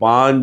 5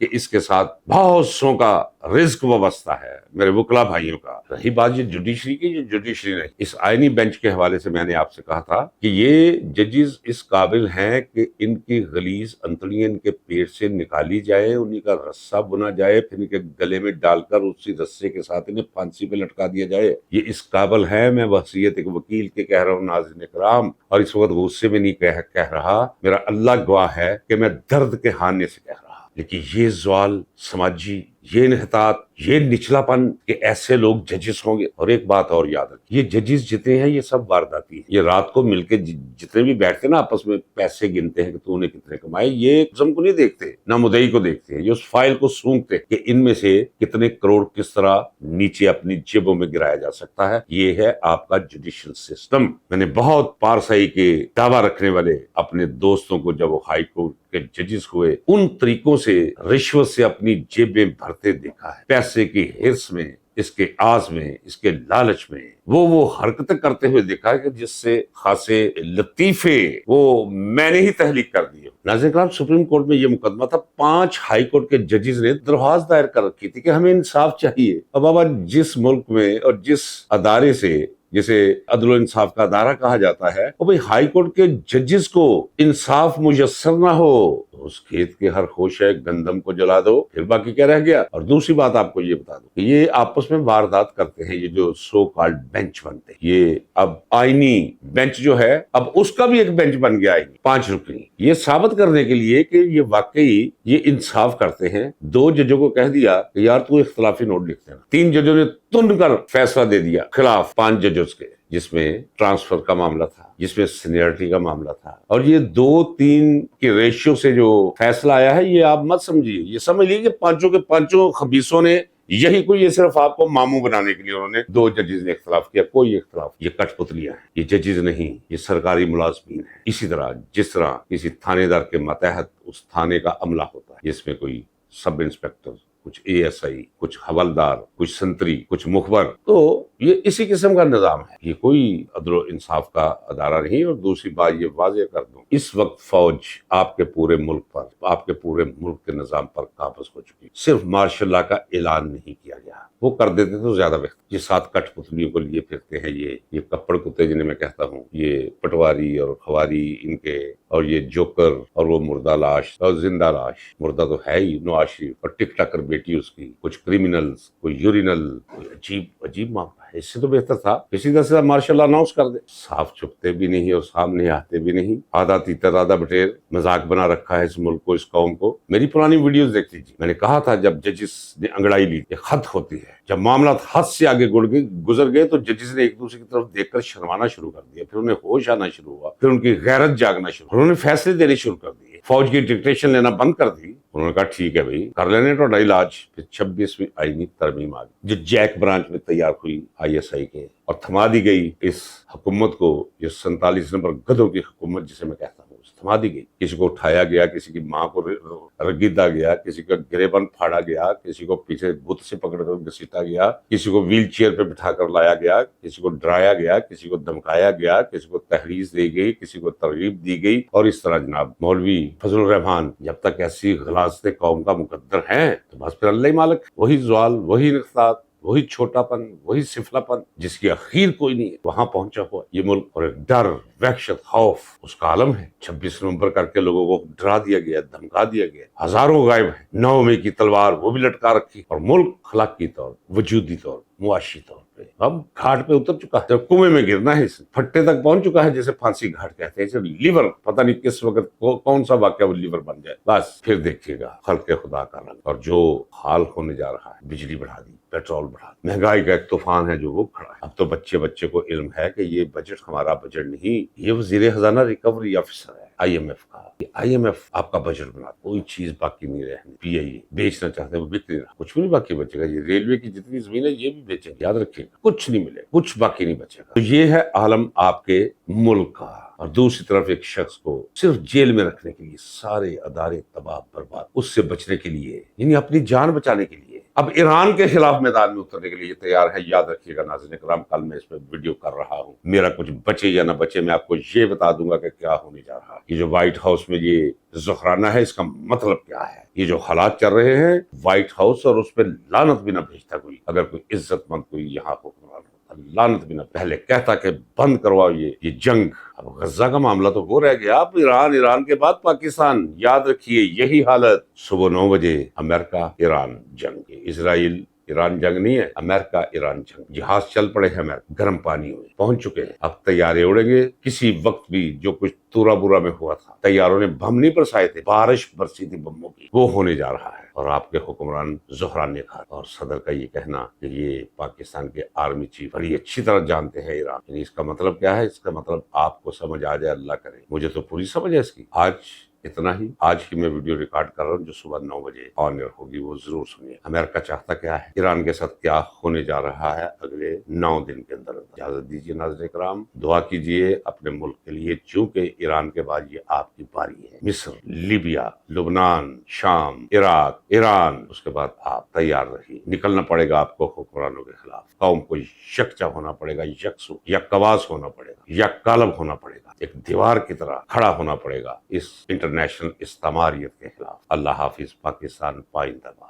کہ اس کے ساتھ بہت سو کا رزق وابستہ ہے میرے وکلا بھائیوں کا۔ رہی بات یہ جوڈیشری کی، یہ جوڈیشری نہیں، اس آئینی بینچ کے حوالے سے میں نے آپ سے کہا تھا کہ یہ ججز اس قابل ہیں کہ ان کی غلیظ انتڑیاں ان کے پیٹ سے نکالی جائے، انہیں کا رسہ بنا جائے، پھر ان کے گلے میں ڈال کر اسی رسے کے ساتھ انہیں پھانسی پہ لٹکا دیا جائے۔ یہ اس قابل ہے، میں بحیثیت ایک وکیل کے کہہ رہا ہوں ناظرین کرام، اور اس وقت غصے میں نہیں کہہ رہا، میرا اللہ گواہ ہے کہ میں درد کے ہانے سے کہہ رہا۔ لیکن یہ زوال سماجی، یہ انحطاط، یہ نچلا پن کہ ایسے لوگ ججز ہوں گے۔ اور ایک بات اور یاد رکھیں، یہ ججز جتنے ہیں یہ سب وارداتی ہیں، یہ رات کو مل کے جتنے بھی بیٹھتے ہیں نا آپس میں پیسے گنتے ہیں کہ تو نے کتنے کمائے، یہ قسم کو نہیں دیکھتے، نہ مدعی کو دیکھتے ہیں، یہ اس فائل کو سونگتے کہ ان میں سے کتنے کروڑ کس طرح نیچے اپنی جیبوں میں گرایا جا سکتا ہے۔ یہ ہے آپ کا جوڈیشل سسٹم۔ میں نے بہت پارسائی کے دعویٰ رکھنے والے اپنے دوستوں کو جب وہ ہائی کورٹ کے ججز ہوئے ان طریقوں سے رشوت سے اپنی جیبیں بھرتے دیکھا ہے، پیسے کی ہرس میں، اس کے آز میں، اس کے لالچ میں وہ حرکتیں کرتے ہوئے دیکھا ہے کہ جس سے خاصے لطیفے وہ میں نے ہی تحلیق کر دیے۔ ناظرین کرام، سپریم کورٹ میں یہ مقدمہ تھا، 5 ہائی کورٹ کے ججز نے درخواست دائر کر رکھی تھی کہ ہمیں انصاف چاہیے۔ اب بابا جس ملک میں اور جس ادارے سے جسے عدل و انصاف کا ادارہ کہا جاتا ہے، اور بھئی ہائی کورٹ کے ججز کو انصاف میسر نہ ہو تو اس کھیت کے ہر خوشہ گندم کو جلا دو، پھر باقی کیا رہ گیا۔ اور دوسری بات آپ کو یہ بتا دوں کہ یہ آپس میں واردات کرتے ہیں، یہ جو سو کالڈ بینچ بنتے ہیں، یہ اب آئینی بینچ جو ہے اب اس کا بھی ایک بینچ بن گیا ہے 5 رکنی، یہ ثابت کرنے کے لیے کہ یہ واقعی یہ انصاف کرتے ہیں۔ 2 ججوں کو کہہ دیا کہ یار تو اختلافی نوٹ لکھتے ہیں، 3 ججوں نے تن کر فیصلہ دے دیا خلاف 5 ججز کے، جس میں ٹرانسفر کا معاملہ تھا، جس میں سینئرٹی کا معاملہ تھا، اور یہ 2-3 کے ریشیو سے جو فیصلہ آیا ہے یہ آپ مت سمجھیے، یہ سمجھ لیجیے کہ 5 کے 5 خبیثوں نے یہی کوئی، یہ صرف آپ کو ماموں بنانے کے لیے انہوں نے 2 ججز نے اختلاف کیا، کوئی اختلاف، یہ کٹ پتلیاں ہیں، یہ ججز نہیں، یہ سرکاری ملازمین ہیں۔ اسی طرح جس طرح کسی تھانے دار کے ماتحت اس تھانے کا عملہ ہوتا ہے، جس میں کوئی سب انسپیکٹر، کچھ اے ایس آئی، کچھ حوالدار، کچھ سنتری، کچھ مخبر، تو یہ اسی قسم کا نظام ہے، یہ کوئی عدل و انصاف کا ادارہ نہیں۔ اور دوسری بات یہ واضح کر دوں، اس وقت فوج آپ کے پورے ملک پر، آپ کے پورے ملک کے نظام پر قابض ہو چکی، صرف مارشل لاء کا اعلان نہیں کیا گیا، وہ کر دیتے تو زیادہ بہتر۔ یہ 7 کٹ پتلیوں کو لیے پھرتے ہیں، یہ کپڑ کتے جنہیں میں کہتا ہوں، یہ پٹواری اور خواری ان کے، اور یہ جوکر اور وہ مردہ لاش اور زندہ لاش، مردہ تو ہے ہی نواز شریف اور ٹک ٹاکر بیٹی اس کی، کچھ کریمنلز، کوئی یورینل، کوئی عجیب معاملہ ہے۔ اس سے تو بہتر تھا کسی طرح سے مارشل لاء اناؤنس کر دے، صاف چھپتے بھی نہیں اور سامنے آتے بھی نہیں، آدھا تیتر آدھا بٹیر، مذاق بنا رکھا ہے اس ملک کو، اس قوم کو۔ میری پرانی ویڈیوز دیکھ لیجیے، میں نے کہا تھا جب ججز نے انگڑائی لی، یہ حد ہوتی ہے، جب معاملات حد سے آگے گزر گئے تو ججز نے ایک دوسرے کی طرف دیکھ کر شرمانا شروع کر دیا، پھر انہیں ہوش آنا شروع ہوا، پھر ان کی غیرت جاگنا شروع، انہوں نے فیصلے دینے شروع کر دیے، فوج کی ڈکٹیشن لینا بند کر دی۔ انہوں نے کہا ٹھیک ہے بھائی، کر لینے تو علاج۔ پھر 26ویں آئینی ترمیم آ گئی جو جیک برانچ میں تیار ہوئی ISI کے، اور تھما دی گئی اس حکومت کو، یہ 47 نمبر گدھوں کی حکومت جسے میں کہتا ہوں، تھما دی گئی۔ کسی کو اٹھایا گیا، کسی کی ماں کو رگیدا گیا، کسی کا گریبان پھاڑا گیا، کسی کو پیچھے بت سے پکڑ کر گھسیٹا گیا، کسی کو ویل چیئر پہ بٹھا کر لایا گیا، کسی کو ڈرایا گیا، کسی کو دھمکایا گیا، کسی کو تحریر دی گئی، کسی کو ترغیب دی گئی، اور اس طرح جناب مولوی فضل الرحمان جب تک ایسی غلاظتیں قوم کا مقدر ہیں تو بس پھر اللہ ہی مالک، وہی زوال، وہی انحطاط، وہی چھوٹا پن، وہی سفلا پن جس کی اخیر کوئی نہیں ہے، وہاں پہنچا ہوا یہ ملک، اور ایک ڈر، وحشت، خوف اس کا عالم ہے۔ 26 نومبر کر کے لوگوں کو ڈرا دیا گیا، دھمکا دیا گیا، ہزاروں غائب ہیں، 9 مئی کی تلوار وہ بھی لٹکا رکھی، اور ملک اخلاقی طور، وجودی طور، معاشی طور پہ اب گھاٹ پہ اتر چکا ہے، کنویں میں گرنا ہے، اس پھٹے تک پہنچ چکا ہے، جیسے پھانسی گھاٹ کہتے ہیں، لیور پتہ نہیں کس وقت کون سا واقعہ وہ لیور بن جائے، بس پھر دیکھیے گا خلق خدا کا رنگ، اور جو حال ہونے جا رہا ہے، بجلی بڑھا دی، پیٹرول بڑھا دی، مہنگائی کا ایک طوفان ہے جو وہ کھڑا ہے۔ اب تو بچے کو علم ہے کہ یہ بجٹ ہمارا بجٹ نہیں، یہ وزیر خزانہ ریکوری آفیسر ہے IMF کا، IMF آپ کا بجٹ بنا، کوئی چیز باقی نہیں رہنی، PI بیچنا چاہتے ہیں وہ بک نہیں رہا، کچھ بھی نہیں باقی بچے گا، یہ ریلوے کی جتنی زمین ہے یہ بھی بیچیں گے، یاد رکھیے گا، کچھ نہیں ملے، کچھ باقی نہیں بچے گا۔ تو یہ ہے عالم آپ کے ملک کا، اور دوسری طرف ایک شخص کو صرف جیل میں رکھنے کے لیے سارے ادارے تباہ برباد، اس سے بچنے کے لیے، یعنی اپنی جان بچانے کے لیے اب ایران کے خلاف میدان میں اترنے کے لیے تیار ہے. یاد رکھیے گا ناظرین کرام، کل میں اس پہ ویڈیو کر رہا ہوں، میرا کچھ بچے یا نہ بچے میں آپ کو یہ بتا دوں گا کہ کیا ہونے جا رہا ہے. یہ جو وائٹ ہاؤس میں یہ زخرانہ ہے، اس کا مطلب کیا ہے. یہ جو حالات چل رہے ہیں، وائٹ ہاؤس اور اس پہ لعنت بھی نہ بھیجتا کوئی، اگر کوئی عزت مند کوئی یہاں حکمران ہوتا، لعنت بھی نہ پہلے کہتا کہ بند کرواؤ یہ جنگ. اب غزہ کا معاملہ تو وہ رہ گیا، اب ایران کے بعد پاکستان. یاد رکھیے یہی حالت. صبح 9 بجے امریکہ ایران جنگ، اسرائیل ایران جنگ نہیں ہے، امریکہ ایران جنگ. جہاز چل پڑے ہیں، امریکہ گرم پانی میں پہنچ چکے ہیں. اب تیارے اڑیں گے کسی وقت بھی. جو کچھ تورا بورا میں ہوا تھا، تیاروں نے بم نہیں برسائے تھے، بارش برسی تھی بموں کی، وہ ہونے جا رہا ہے. اور آپ کے حکمران زہرانے کا اور صدر کا یہ کہنا کہ یہ پاکستان کے آرمی چیف بڑی اچھی طرح جانتے ہیں ایران. یعنی اس کا مطلب کیا ہے؟ اس کا مطلب آپ کو سمجھ آ جائے، اللہ کرے. مجھے تو پوری سمجھ ہے اس کی. آج اتنا ہی. آج کی میں ویڈیو ریکارڈ کر رہا ہوں جو صبح 9 بجے آن ایئر ہوگی، وہ ضرور سنیے. امریکہ چاہتا کیا ہے، ایران کے ساتھ کیا ہونے جا رہا ہے اگلے 9 دن کے اندر. اجازت دیجیے ناظرین کرام، دعا کیجیے اپنے ملک کے لیے، چونکہ ایران کے بعد یہ آپ کی باری ہے. مصر، لیبیا، لبنان، شام، عراق، ایران، اس کے بعد آپ تیار رہیے. نکلنا پڑے گا آپ کو حکمرانوں کے خلاف. قوم کو یکجا ہونا پڑے گا، یکسو، یکواس ہونا پڑے گا، یک کالب ہونا پڑے گا. ایک دیوار کی طرح کھڑا ہونا پڑے گا اس انٹرنیشنل استعماریت کے خلاف. اللہ حافظ. پاکستان پائندہ باد.